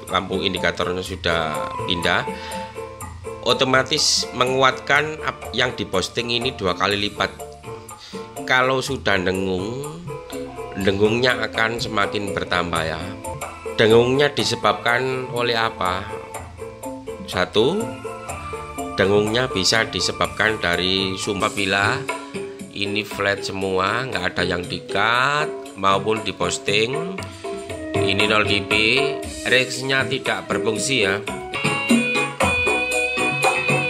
lampu indikatornya sudah pindah, otomatis menguatkan yang diposting ini 2 kali lipat. Kalau sudah dengung, dengungnya akan semakin bertambah ya. Dengungnya disebabkan oleh apa? Satu, dengungnya bisa disebabkan dari sumber bila ini flat semua, nggak ada yang di-cut maupun diposting, ini 0 dB, ringsnya tidak berfungsi ya,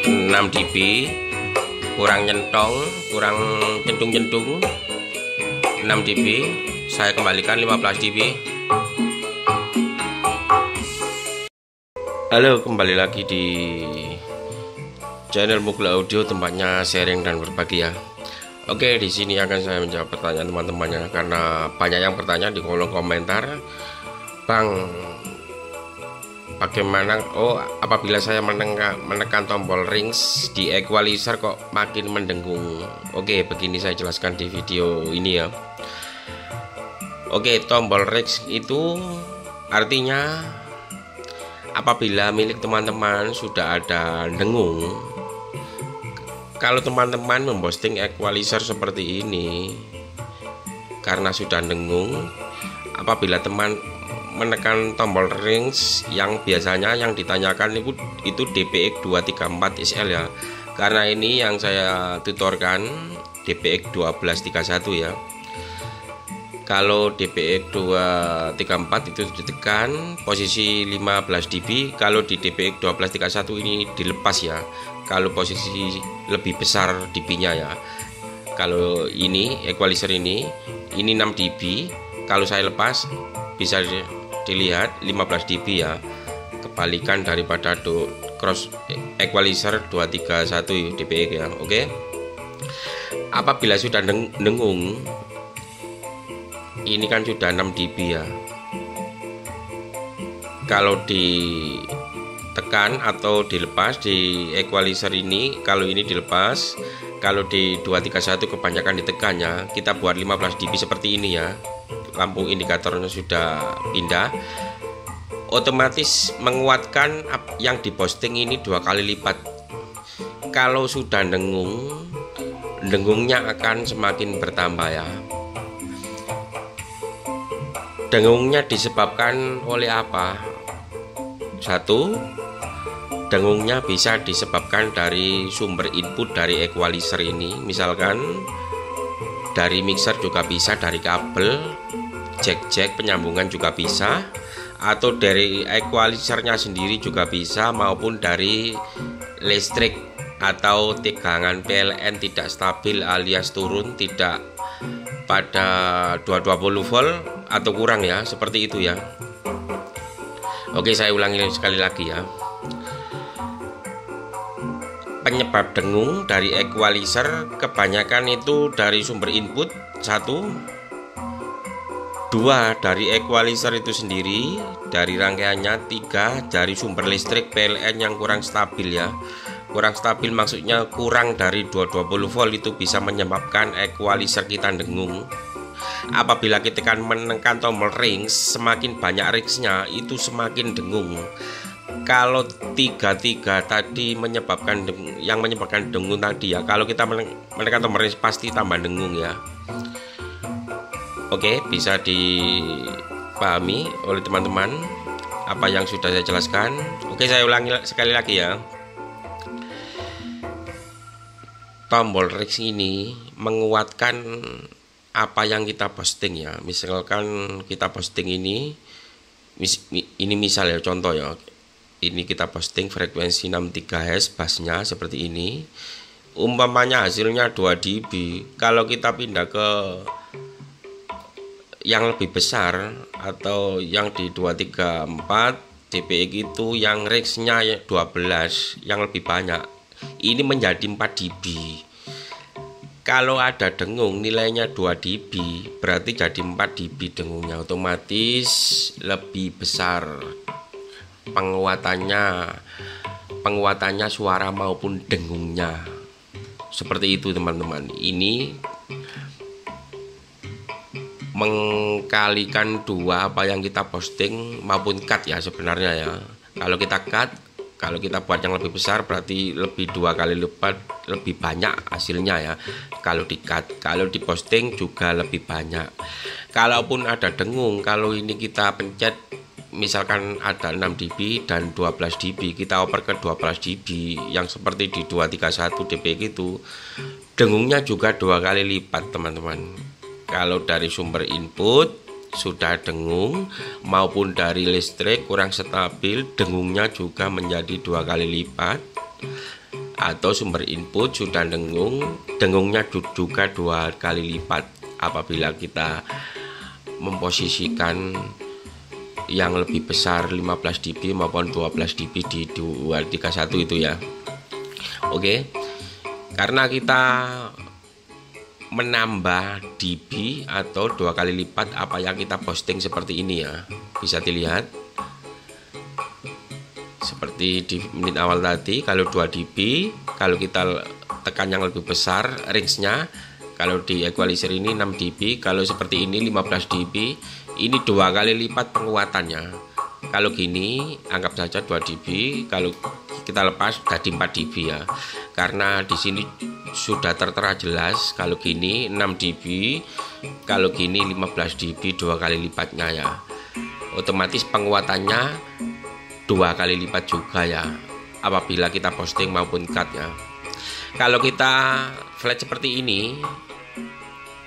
6 dB, kurang nyentong, kurang centung-centung, 6 dB, saya kembalikan 15 dB. Halo, kembali lagi di channel Mugla Audio, tempatnya sharing dan berbagi ya. Oke, di sini akan saya menjawab pertanyaan teman-temannya, karena banyak yang bertanya di kolom komentar, Bang, bagaimana apabila saya menekan tombol rings di equalizer kok makin mendengung. Oke, begini saya jelaskan di video ini ya. Oke, tombol rings itu artinya apabila milik teman-teman sudah ada dengung. Kalau teman-teman memposting equalizer seperti ini karena sudah dengung, apabila teman menekan tombol rings yang biasanya yang ditanyakan itu DPX 234 SL ya. Karena ini yang saya tutorkan DPX 1231 ya. Kalau DPX 234 itu ditekan posisi 15 dB, kalau di DPX 1231 ini dilepas ya. Kalau posisi lebih besar dB-nya ya. Kalau ini equalizer ini 6 dB, kalau saya lepas bisa dilihat 15 dB ya. Kebalikan daripada cross equalizer 231 DPX ya. Oke. Apabila sudah dengung, ini kan sudah 6 dB ya. Kalau ditekan atau dilepas di equalizer ini, kalau ini dilepas, kalau di 231 kebanyakan ditekan ya. Kita buat 15 dB seperti ini ya. Lampu indikatornya sudah pindah, otomatis menguatkan yang diposting ini 2 kali lipat. Kalau sudah dengung, dengungnya akan semakin bertambah ya. Dengungnya disebabkan oleh apa? Satu, dengungnya bisa disebabkan dari sumber input dari equalizer ini, misalkan dari mixer juga bisa, dari kabel, jack penyambungan juga bisa, atau dari equalizernya sendiri juga bisa, maupun dari listrik atau tegangan PLN tidak stabil alias turun, tidak pada 220 volt atau kurang ya, seperti itu ya. Oke, saya ulangi sekali lagi ya. Penyebab dengung dari equalizer kebanyakan itu dari sumber input, 1, 2 dari equalizer itu sendiri, dari rangkaiannya, 3 dari sumber listrik PLN yang kurang stabil ya. Kurang stabil maksudnya kurang dari 220 volt, itu bisa menyebabkan equalizer kita dengung. Apabila kita menekan tombol rings, semakin banyak ringsnya itu semakin dengung. Kalau 33 tadi menyebabkan yang menyebabkan dengung tadi ya, kalau kita menekan tombol rings pasti tambah dengung ya. Oke, bisa dipahami oleh teman-teman apa yang sudah saya jelaskan. Oke, saya ulangi sekali lagi ya. Tombol rings ini menguatkan apa yang kita posting ya. Misalkan kita posting ini misal ya, contoh ya, ini kita posting frekuensi 63 Hz bassnya seperti ini, umpamanya hasilnya 2 dB. Kalau kita pindah ke yang lebih besar atau yang di 234 dPX itu yang ringsnya 12 yang lebih banyak, ini menjadi 4 dB. Kalau ada dengung nilainya 2 dB, berarti jadi 4 dB dengungnya, otomatis lebih besar penguatannya suara maupun dengungnya. Seperti itu teman-teman. Ini mengkalikan dua apa yang kita posting maupun cut ya sebenarnya ya. Kalau kita cut, kalau kita buat yang lebih besar berarti lebih 2 kali lipat lebih banyak hasilnya ya. Kalau di cut, kalau di posting juga lebih banyak. Kalaupun ada dengung, kalau ini kita pencet misalkan ada 6 dB dan 12 dB, kita oper ke 12 dB yang seperti di 231 dp gitu, dengungnya juga 2 kali lipat teman-teman. Kalau dari sumber input sudah dengung maupun dari listrik kurang stabil, dengungnya juga menjadi 2 kali lipat. Atau sumber input sudah dengung, dengungnya juga 2 kali lipat apabila kita memposisikan yang lebih besar 15 dB maupun 12 dB di 231 itu ya. Oke, karena kita menambah dB atau 2 kali lipat apa yang kita posting seperti ini ya, bisa dilihat seperti di menit awal tadi. Kalau 2 dB, kalau kita tekan yang lebih besar ringsnya, kalau di equalizer ini 6 dB, kalau seperti ini 15 dB, ini 2 kali lipat penguatannya. Kalau gini anggap saja 2 dB, kalau kita lepas jadi 4 dB ya, karena di sini sudah tertera jelas. Kalau gini 6 dB, kalau gini 15 dB, 2 kali lipatnya ya, otomatis penguatannya 2 kali lipat juga ya apabila kita posting maupun cut ya. Kalau kita flat seperti ini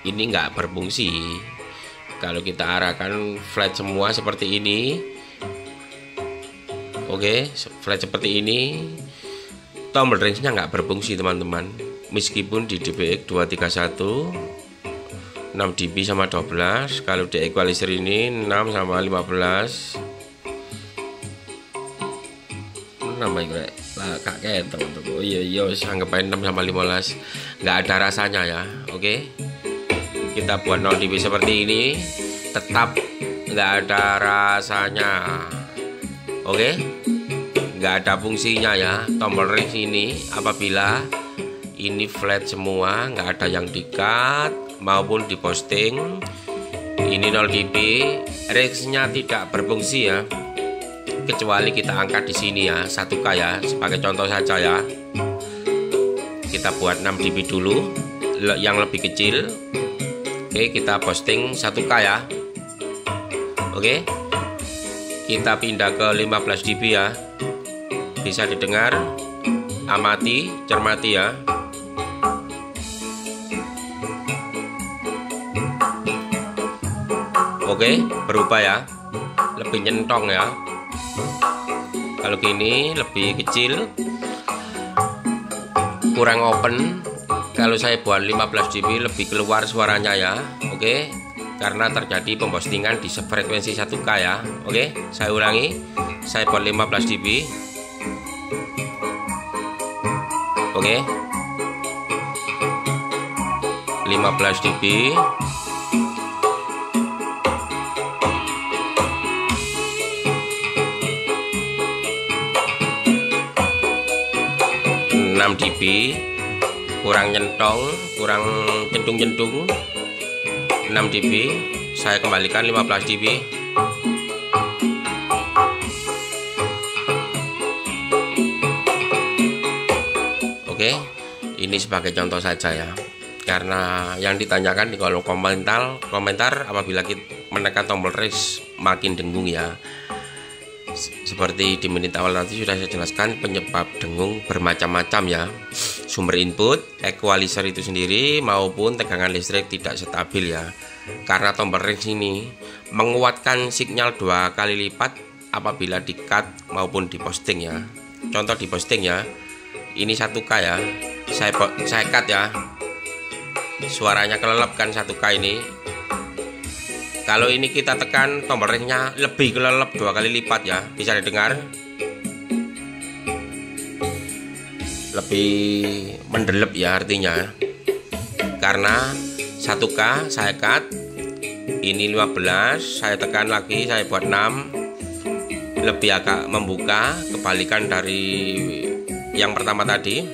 nggak berfungsi. Kalau kita arahkan flat semua seperti ini, oke, flat seperti ini, tombol range-nya nggak berfungsi teman-teman. Meskipun di DBX 231 6 dB sama 12, kalau di equalizer ini 6 sama 15 namanya lah kakek teman-teman. Oh iya anggap aja 6 sama 15, nggak ada rasanya ya. Oke, kita buat 0 dB seperti ini tetap nggak ada rasanya. Oke, nggak ada fungsinya ya tombol range ini apabila ini flat semua, nggak ada yang di cut maupun di posting. Ini 0 dB, range-nya tidak berfungsi ya, kecuali kita angkat di sini ya 1K ya, sebagai contoh saja ya. Kita buat 6 dB dulu yang lebih kecil. Oke, kita posting 1K ya. Oke, kita pindah ke 15 dB ya, bisa didengar, amati, cermati ya. Oke, berubah ya, lebih nyentong ya. Kalau gini lebih kecil, kurang open. Kalau saya buat 15 dB lebih keluar suaranya ya. Oke, karena terjadi pempostingan di frekuensi 1K ya. Oke, saya ulangi, saya buat 15 dB. Oke, 15 dB. dB, kurang nyentong, kurang centung-centung. 6 dB, saya kembalikan 15 dB. Oke, ini sebagai contoh saja ya, karena yang ditanyakan di kolom komentar apabila kita menekan tombol range makin dengung ya. Seperti di menit awal nanti sudah saya jelaskan, penyebab dengung bermacam-macam ya. Sumber input, equalizer itu sendiri maupun tegangan listrik tidak stabil ya. Karena tombol range ini menguatkan sinyal 2 kali lipat apabila di cut maupun di posting ya. Contoh di posting ya, ini 1K ya, saya cut ya, suaranya kelelep kan 1K ini. Kalau ini kita tekan tombol range-nya lebih kelelep 2 kali lipat ya, bisa didengar, lebih mendelep ya artinya. Karena 1K saya cut, ini 15, saya tekan lagi, saya buat 6, lebih agak membuka, kebalikan dari yang pertama tadi.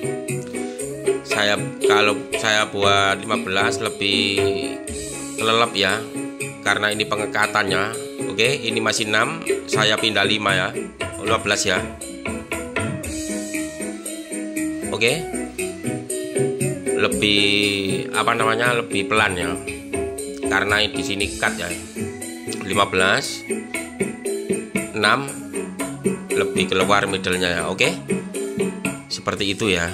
Kalau saya buat 15 lebih kelelep ya, karena ini pengekatannya. Oke, ini masih 6, saya pindah 5 ya, 15 ya. Oke, lebih lebih pelan ya, karena di sini cut ya. 15, 6, lebih keluar middle-nya ya. Oke, seperti itu ya.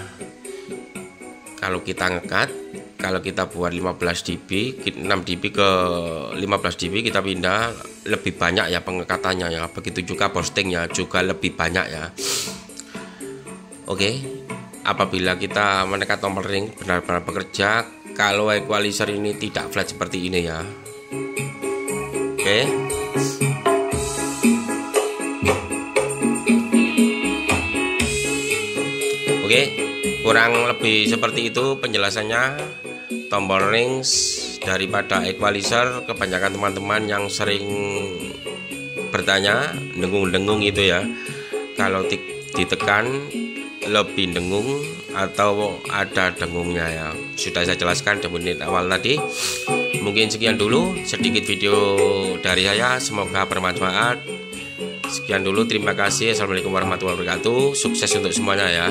Kalau kita ngekat, kalau kita buat 15 dB, 6 dB ke 15 dB, kita pindah lebih banyak ya pengekatannya ya. Begitu juga boostingnya juga lebih banyak ya. Oke, apabila kita menekan tombol ring benar-benar bekerja, kalau equalizer ini tidak flat seperti ini ya. Oke. Oke, kurang lebih seperti itu penjelasannya tombol rings daripada equalizer. Kebanyakan teman-teman yang sering bertanya dengung-dengung itu ya, kalau ditekan lebih dengung atau ada dengungnya ya. Sudah saya jelaskan di menit awal tadi. Mungkin sekian dulu sedikit video dari saya, semoga bermanfaat. Sekian dulu, terima kasih. Assalamualaikum warahmatullahi wabarakatuh. Sukses untuk semuanya ya.